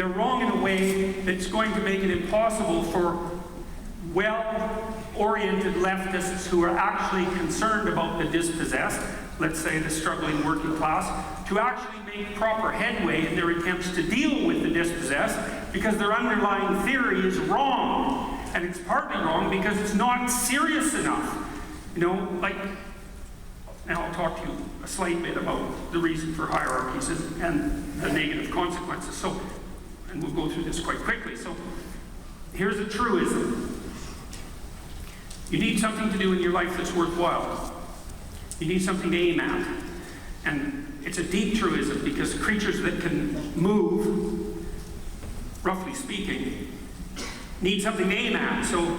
They're wrong in a way that's going to make it impossible for well-oriented leftists who are actually concerned about the dispossessed, let's say the struggling working class, to actually make proper headway in their attempts to deal with the dispossessed, because their underlying theory is wrong. And it's partly wrong because it's not serious enough. You know, like, and I'll talk to you a slight bit about the reason for hierarchies and the negative consequences. So, and we'll go through this quite quickly. So, here's a truism. You need something to do in your life that's worthwhile. You need something to aim at. And it's a deep truism because creatures that can move, roughly speaking, need something to aim at. So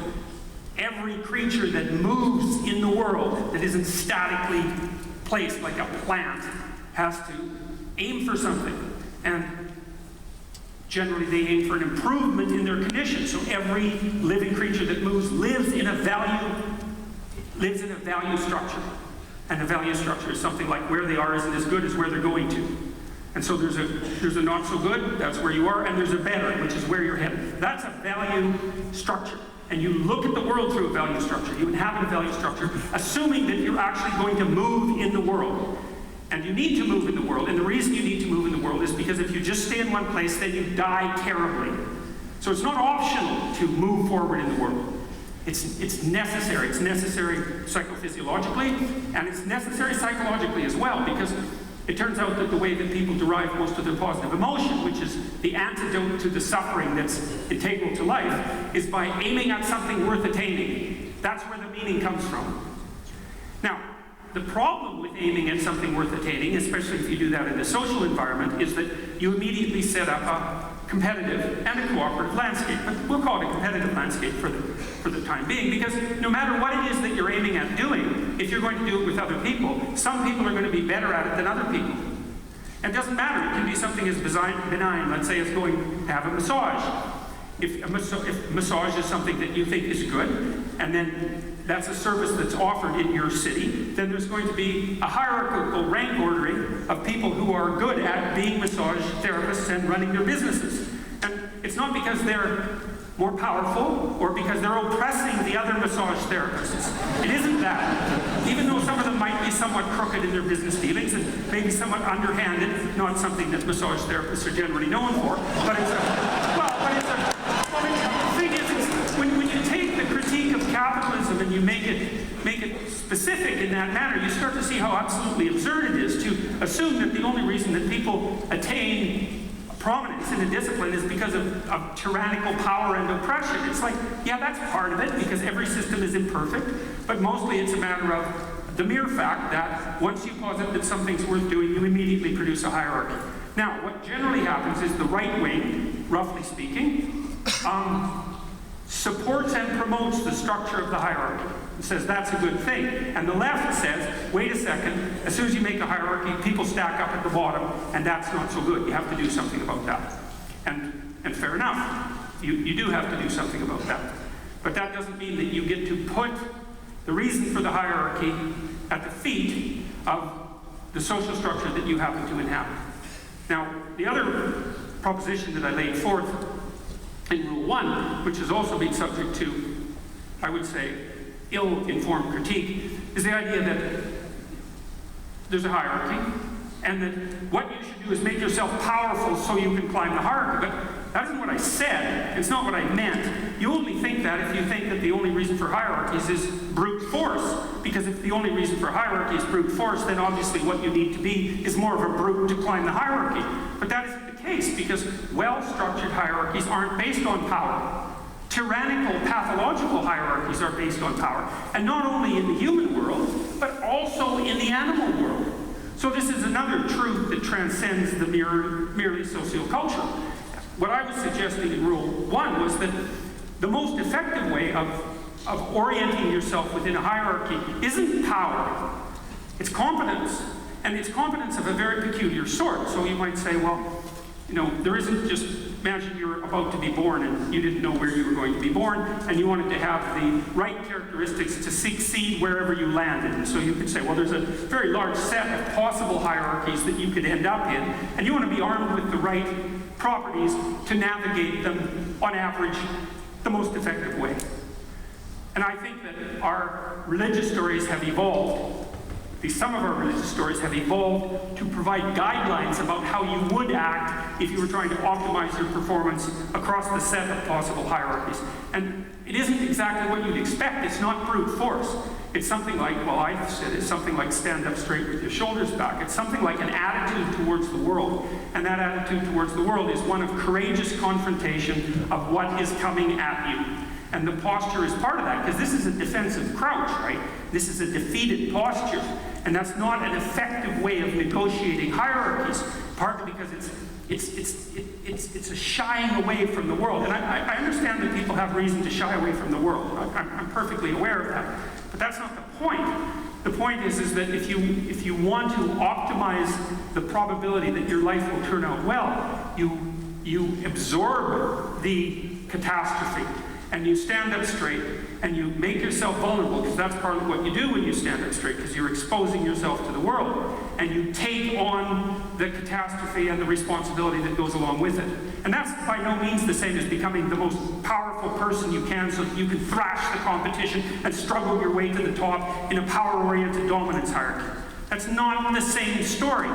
every creature that moves in the world, that isn't statically placed like a plant, has to aim for something. And generally they aim for an improvement in their condition. So every living creature that moves lives in a value structure. And the value structure is something like where they are isn't as good as where they're going to. And so there's a not so good, that's where you are, and there's a better, which is where you're headed. That's a value structure. And you look at the world through a value structure. You inhabit a value structure, assuming that you're actually going to move in the world. And you need to move in the world, and the reason you need to move in the world is because if you just stay in one place, then you die terribly. So it's not optional to move forward in the world. It's necessary. It's necessary psychophysiologically, and it's necessary psychologically as well, because it turns out that the way that people derive most of their positive emotion, which is the antidote to the suffering that's integral to life, is by aiming at something worth attaining. That's where the meaning comes from. Now, the problem with aiming at something worth attaining, especially if you do that in a social environment, is that you immediately set up a competitive and a cooperative landscape. But we'll call it a competitive landscape for the time being, because no matter what it is that you're aiming at doing, if you're going to do it with other people, some people are going to be better at it than other people. And it doesn't matter. It can be something as benign, let's say it's going to have a massage. If massage is something that you think is good, and then that's a service that's offered in your city, then there's going to be a hierarchical rank ordering of people who are good at being massage therapists and running their businesses. And it's not because they're more powerful or because they're oppressing the other massage therapists. It isn't that. Even though some of them might be somewhat crooked in their business dealings and maybe somewhat underhanded, not something that massage therapists are generally known for, but the thing is, when you take the critique of capitalism and you make it specific in that manner, you start to see how absolutely absurd it is to assume that the only reason that people attain prominence in a discipline is because of tyrannical power and oppression. It's like, yeah, that's part of it, because every system is imperfect, but mostly it's a matter of the mere fact that once you posit that something's worth doing, you immediately produce a hierarchy. Now, what generally happens is the right wing, roughly speaking, supports and promotes the structure of the hierarchy. It says that's a good thing. And the left says, wait a second, as soon as you make a hierarchy, people stack up at the bottom, and that's not so good. You have to do something about that. And fair enough, you do have to do something about that. But that doesn't mean that you get to put the reason for the hierarchy at the feet of the social structure that you happen to inhabit. Now, the other proposition that I laid forth in Rule 1, which has also been subject to, I would say, ill-informed critique, is the idea that there's a hierarchy, and that what you should do is make yourself powerful so you can climb the hierarchy. But that isn't what I said. It's not what I meant. You only think that if you think that the only reason for hierarchies is brute force. Because if the only reason for hierarchy is brute force, then obviously what you need to be is more of a brute to climb the hierarchy. But that isn't the case, because well-structured hierarchies aren't based on power. Tyrannical, pathological hierarchies are based on power. And not only in the human world, but also in the animal world. So this is another truth that transcends the merely sociocultural. What I was suggesting in Rule 1 was that the most effective way of orienting yourself within a hierarchy isn't power. It's competence. And it's competence of a very peculiar sort. So you might say, well, you know, there isn't just, imagine you're about to be born and you didn't know where you were going to be born, and you wanted to have the right characteristics to succeed wherever you landed. And so you could say, well, there's a very large set of possible hierarchies that you could end up in, and you want to be armed with the right properties to navigate them, on average, the most effective way. And I think that our religious stories have evolved, at least some of our religious stories have evolved to provide guidelines about how you would act if you were trying to optimize your performance across the set of possible hierarchies. And it isn't exactly what you'd expect. It's not brute force. It's something like, well, I've said it's something like stand up straight with your shoulders back. It's something like an attitude towards the world. And that attitude towards the world is one of courageous confrontation of what is coming at you. And the posture is part of that, because this is a defensive crouch, right? This is a defeated posture. And that's not an effective way of negotiating hierarchies, partly because it's a shying away from the world. And I understand that people have reason to shy away from the world. I'm perfectly aware of that. But that's not the point. The point is that if you want to optimize the probability that your life will turn out well, you absorb the catastrophe, and you stand up straight, and you make yourself vulnerable, because that's part of what you do when you stand up straight, because you're exposing yourself to the world, and you take on the catastrophe and the responsibility that goes along with it. And that's by no means the same as becoming the most powerful person you can so that you can thrash the competition and struggle your way to the top in a power-oriented dominance hierarchy. That's not the same story.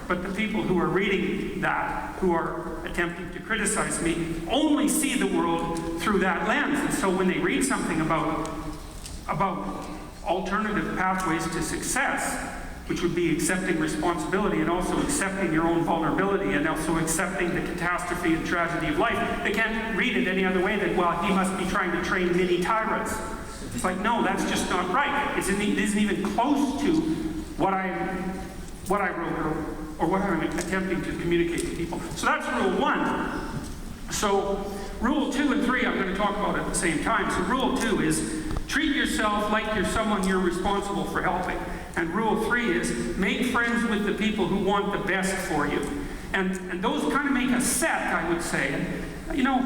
But the people who are reading that, who are attempting to criticize me, only see the world through that lens. And so when they read something about alternative pathways to success, which would be accepting responsibility and also accepting your own vulnerability and also accepting the catastrophe and tragedy of life, they can't read it any other way than, well, he must be trying to train mini tyrants. It's like, no, that's just not right. It isn't even close to what I wrote or what I'm attempting to communicate to people. So that's rule 1. So rule 2 and 3 I'm going to talk about at the same time. So rule 2 is treat yourself like you're someone you're responsible for helping. And rule 3 is make friends with the people who want the best for you. And those kind of make a set, I would say. And, you know,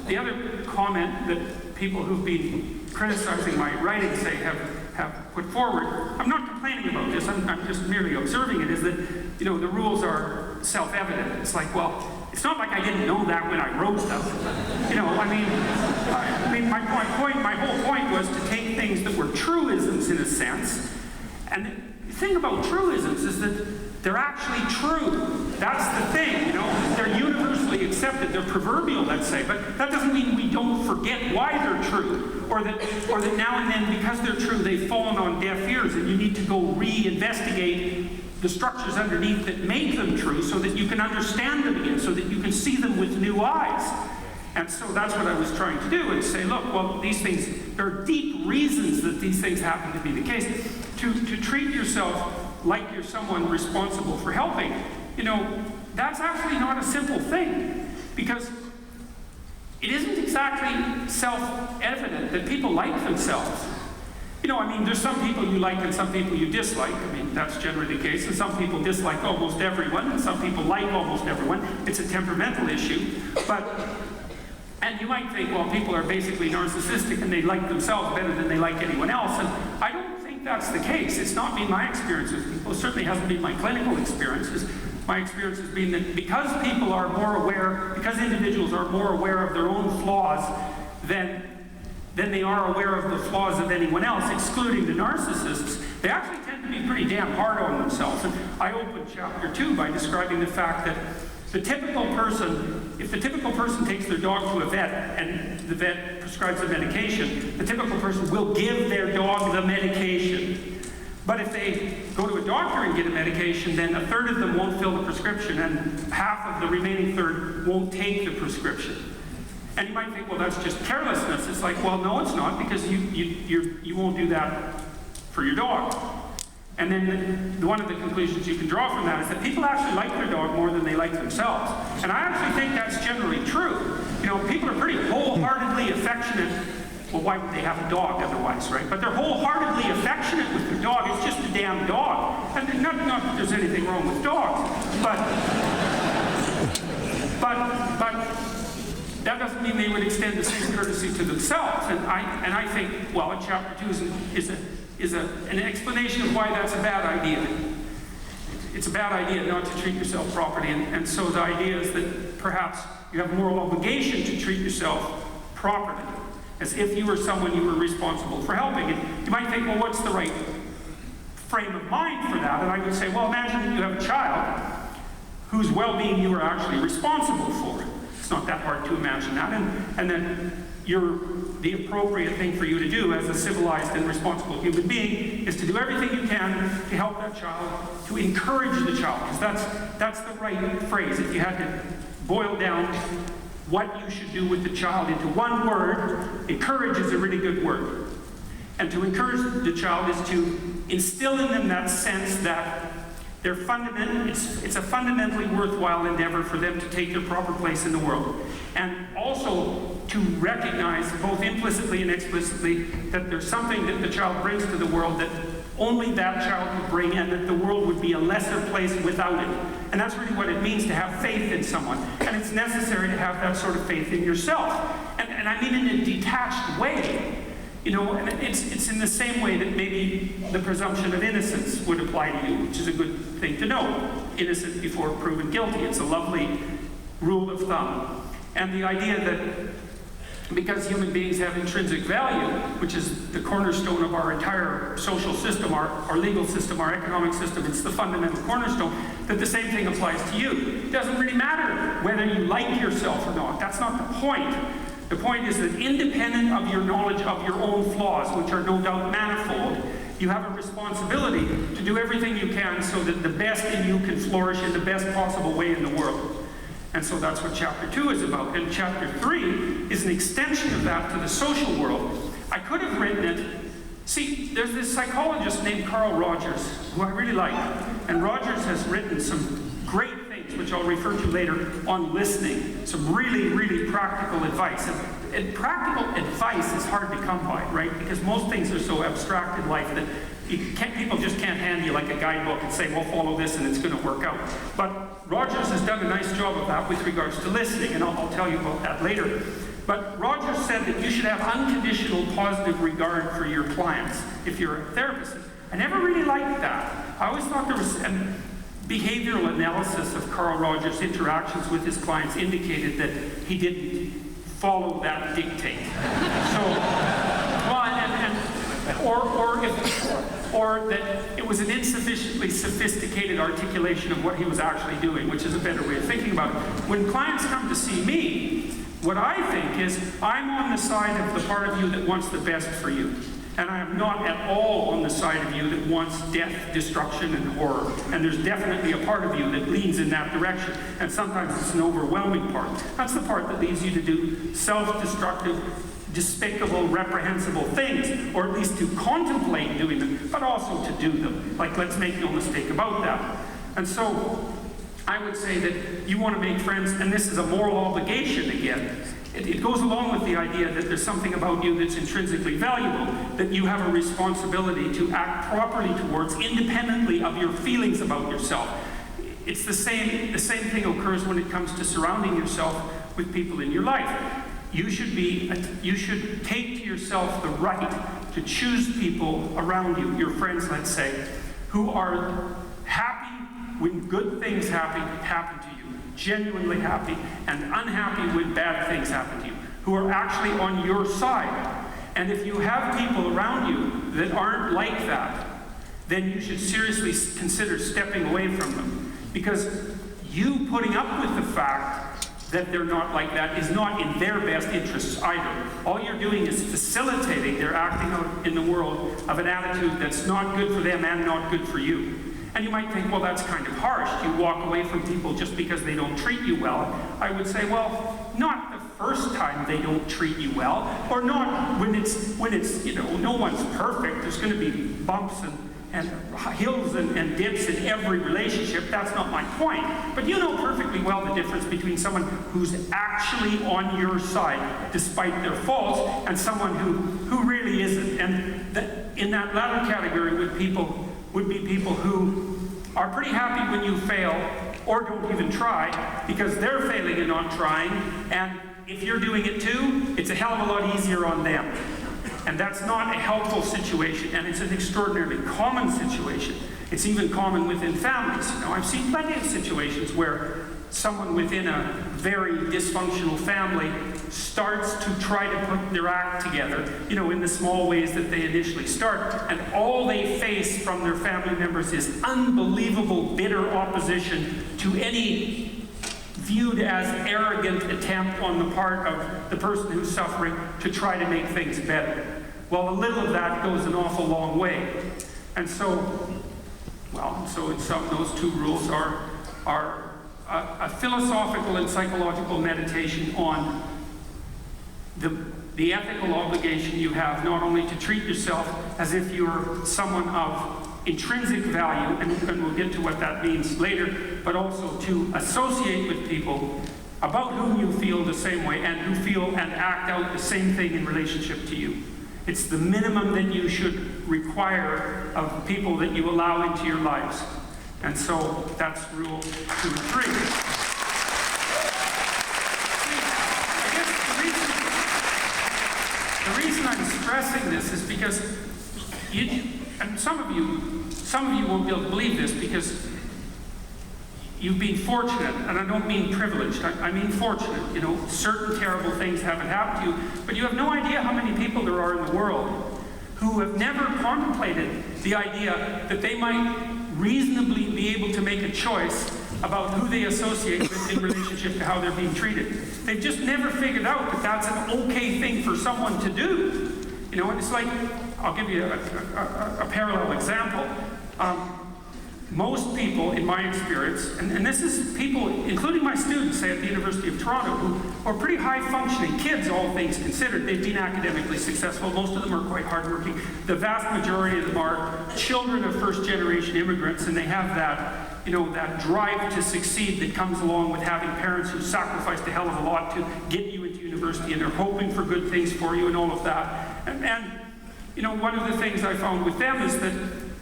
the other comment that people who've been criticizing my writing say have put forward, I'm not complaining about this, I'm just merely observing it, is that, you know, the rules are self-evident. It's like, well, it's not like I didn't know that when I wrote stuff. You know, I mean, my whole point was to take things that were truisms in a sense, and the thing about truisms is that they're actually true. That's the thing, you know. They're universally accepted. They're proverbial, let's say, but that doesn't mean we don't forget why they're true, or that now and then, because they're true, they've fallen on deaf ears, and you need to go reinvestigate the structures underneath that make them true so that you can understand them again, so that you can see them with new eyes. And so that's what I was trying to do, and say, look, well, these things, there are deep reasons that these things happen to be the case. To treat yourself like you're someone responsible for helping, you know, that's actually not a simple thing, because it isn't exactly self-evident that people like themselves. You know, I mean, there's some people you like and some people you dislike. I mean, that's generally the case. And some people dislike almost everyone, and some people like almost everyone. It's a temperamental issue. And you might think, well, people are basically narcissistic and they like themselves better than they like anyone else. And I don't think that's the case. It's not been my experience with people. It certainly hasn't been my clinical experiences. My experience has been that because people are more aware, because individuals are more aware of their own flaws than they are aware of the flaws of anyone else, excluding the narcissists, they actually tend to be pretty damn hard on themselves. And I opened chapter 2 by describing the fact that the typical person, if the typical person takes their dog to a vet and the vet prescribes a medication, the typical person will give their dog the medication. But if they go to a doctor and get a medication, then a third of them won't fill the prescription and half of the remaining third won't take the prescription. And you might think, well, that's just carelessness. It's like, well, no, it's not, because you won't do that for your dog. And then one of the conclusions you can draw from that is that people actually like their dog more than they like themselves. And I actually think that's generally true. You know, people are pretty wholeheartedly affectionate. Well, why would they have a dog otherwise, right? But they're wholeheartedly affectionate with their dog. It's just a damn dog. And not that there's anything wrong with dogs, but that doesn't mean they would extend the same courtesy to themselves. And I think, well, in chapter 2 is an explanation of why that's a bad idea. It's a bad idea not to treat yourself properly. And so the idea is that perhaps you have a moral obligation to treat yourself properly, as if you were someone you were responsible for helping. And you might think, well, what's the right frame of mind for that? And I would say, well, imagine that you have a child whose well-being you are actually responsible for. It's not that hard to imagine that. And then the appropriate thing for you to do as a civilized and responsible human being is to do everything you can to help that child, to encourage the child, because that's the right phrase. If you had to boil down what you should do with the child into one word, encourage is a really good word. And to encourage the child is to instill in them that sense that it's a fundamentally worthwhile endeavor for them to take their proper place in the world. And also to recognize, both implicitly and explicitly, that there's something that the child brings to the world that only that child could bring, and that the world would be a lesser place without it. And that's really what it means to have faith in someone. And it's necessary to have that sort of faith in yourself. And I mean in a detached way. You know, and it's in the same way that maybe the presumption of innocence would apply to you, which is a good thing to know. Innocent before proven guilty. It's a lovely rule of thumb. And the idea that because human beings have intrinsic value, which is the cornerstone of our entire social system, our legal system, our economic system, it's the fundamental cornerstone, that the same thing applies to you. It doesn't really matter whether you like yourself or not. That's not the point. The point is that independent of your knowledge of your own flaws, which are no doubt manifold, you have a responsibility to do everything you can so that the best in you can flourish in the best possible way in the world. And so that's what chapter 2 is about. And chapter 3 is an extension of that to the social world. I could have written it. See, there's this psychologist named Carl Rogers, who I really like. And Rogers has written some great things, which I'll refer to later, on listening. Some really, really practical advice. And practical advice is hard to come by, right? Because most things are so abstract in life that people just can't hand you like a guidebook and say, well, follow this and it's going to work out. But Rogers has done a nice job of that with regards to listening, and I'll tell you about that later. But Rogers said that you should have unconditional positive regard for your clients if you're a therapist. I never really liked that. I always thought there was... behavioral analysis of Carl Rogers' interactions with his clients indicated that he didn't follow that dictate. So, well, or that it was an insufficiently sophisticated articulation of what he was actually doing, which is a better way of thinking about it. When clients come to see me, what I think is I'm on the side of the part of you that wants the best for you. And I am not at all on the side of you that wants death, destruction, and horror. And there's definitely a part of you that leans in that direction. And sometimes it's an overwhelming part. That's the part that leads you to do self-destructive, despicable, reprehensible things, or at least to contemplate doing them, but also to do them. Like, let's make no mistake about that. And so, I would say that you want to make friends, and this is a moral obligation again. It goes along with the idea that there's something about you that's intrinsically valuable, that you have a responsibility to act properly towards, independently of your feelings about yourself. It's the same thing occurs when it comes to surrounding yourself with people in your life. You should take to yourself the right to choose people around you, your friends, let's say, who are happy when good things happen to you, genuinely happy, and unhappy when bad things happen to you, who are actually on your side. And if you have people around you that aren't like that, then you should seriously consider stepping away from them. Because you putting up with the fact that they're not like that is not in their best interests either. All you're doing is facilitating their acting out in the world of an attitude that's not good for them and not good for you. And you might think, well, that's kind of harsh. You walk away from people just because they don't treat you well. I would say, well, not the first time they don't treat you well, or not when it's you know, no one's perfect. There's going to be bumps and hills and dips in every relationship. That's not my point. But you know perfectly well the difference between someone who's actually on your side, despite their faults, and someone who really isn't. And in that latter category would be people who are pretty happy when you fail, or don't even try, because they're failing and not trying, and if you're doing it too, it's a hell of a lot easier on them. And that's not a helpful situation, and it's an extraordinarily common situation. It's even common within families. You know, I've seen plenty of situations where someone within a very dysfunctional family starts to try to put their act together, you know, in the small ways that they initially start, and all they face from their family members is unbelievable bitter opposition to any viewed as arrogant attempt on the part of the person who's suffering to try to make things better. Well, a little of that goes an awful long way. And so, so in sum, those two rules are a philosophical and psychological meditation on the ethical obligation you have not only to treat yourself as if you're someone of intrinsic value, and we'll get to what that means later, but also to associate with people about whom you feel the same way and who feel and act out the same thing in relationship to you. It's the minimum that you should require of people that you allow into your lives. And so that's rule 2 and 3. The reason I'm stressing this is because and some of you won't be able to believe this because you've been fortunate, and I don't mean privileged, I mean fortunate. You know, certain terrible things haven't happened to you, but you have no idea how many people there are in the world who have never contemplated the idea that they might reasonably be able to make a choice about who they associate with in relationship to how they're being treated. They've just never figured out that that's an okay thing for someone to do. You know, it's like, I'll give you a parallel example. Most people, in my experience, and this is people, including my students, say at the University of Toronto, who are pretty high-functioning kids, all things considered. They've been academically successful. Most of them are quite hardworking. The vast majority of them are children of first-generation immigrants, and they have that, you know, that drive to succeed that comes along with having parents who sacrificed a hell of a lot to get you into university, and they're hoping for good things for you and all of that. And you know, one of the things I found with them is that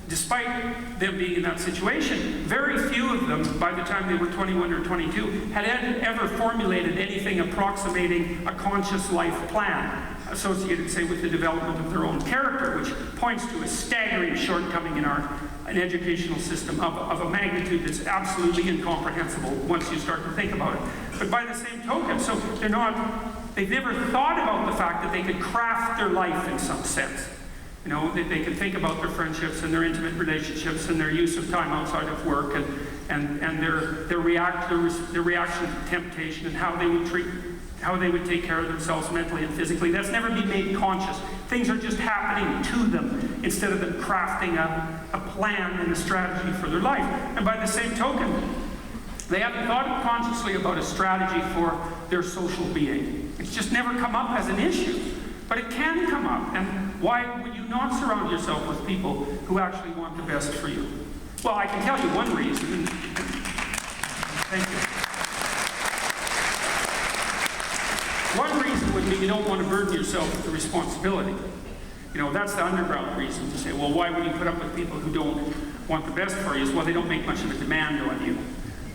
despite them being in that situation, very few of them, by the time they were 21 or 22, had ever formulated anything approximating a conscious life plan associated, say, with the development of their own character, which points to a staggering shortcoming in an educational system of a magnitude that's absolutely incomprehensible once you start to think about it. But by the same token, so they've never thought about the fact that they could craft their life in some sense. You know, they can think about their friendships and their intimate relationships and their use of time outside of work and their reaction to temptation and how they would take care of themselves mentally and physically. That's never been made conscious. Things are just happening to them instead of them crafting a plan and a strategy for their life. And by the same token, they haven't thought consciously about a strategy for their social being. It's just never come up as an issue. But it can come up, and why would you not surround yourself with people who actually want the best for you? Well, I can tell you one reason. Thank you. One reason would be you don't want to burden yourself with the responsibility. You know, that's the underground reason to say, well, why would you put up with people who don't want the best for you? Well, they don't make much of a demand on you.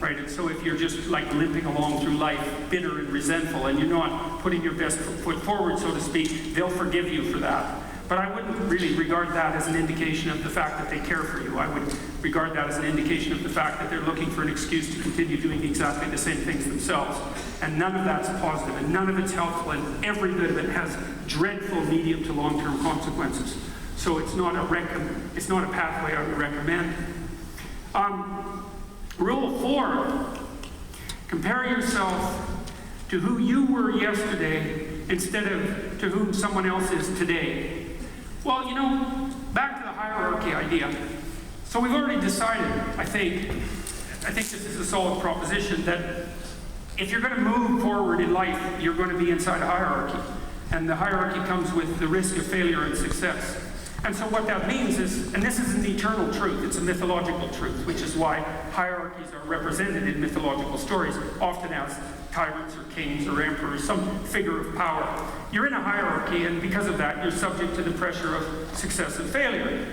Right? And so if you're just like limping along through life, bitter and resentful, and you're not putting your best foot forward, so to speak, they'll forgive you for that. But I wouldn't really regard that as an indication of the fact that they care for you. I would regard that as an indication of the fact that they're looking for an excuse to continue doing exactly the same things themselves. And none of that's positive, and none of it's helpful, and every bit of it has dreadful medium to long-term consequences. So it's not a pathway I would recommend. Rule 4, compare yourself to who you were yesterday instead of to whom someone else is today. Well, you know, back to the hierarchy idea. So we've already decided, I think this is a solid proposition, that if you're going to move forward in life, you're going to be inside a hierarchy. And the hierarchy comes with the risk of failure and success. And so what that means is, and this is an eternal truth, it's a mythological truth, which is why hierarchies are represented in mythological stories, often as tyrants or kings or emperors, some figure of power. You're in a hierarchy, and because of that, you're subject to the pressure of success and failure.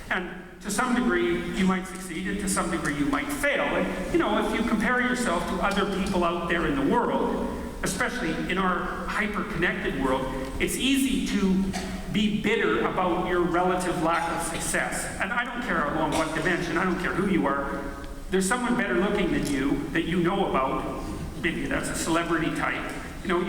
And to some degree, you might succeed, and to some degree, you might fail. And, you know, if you compare yourself to other people out there in the world, especially in our hyper-connected world, it's easy to be bitter about your relative lack of success. And I don't care along what dimension, I don't care who you are. there's someone better looking than you that you know about, maybe that's a celebrity type, you know, you're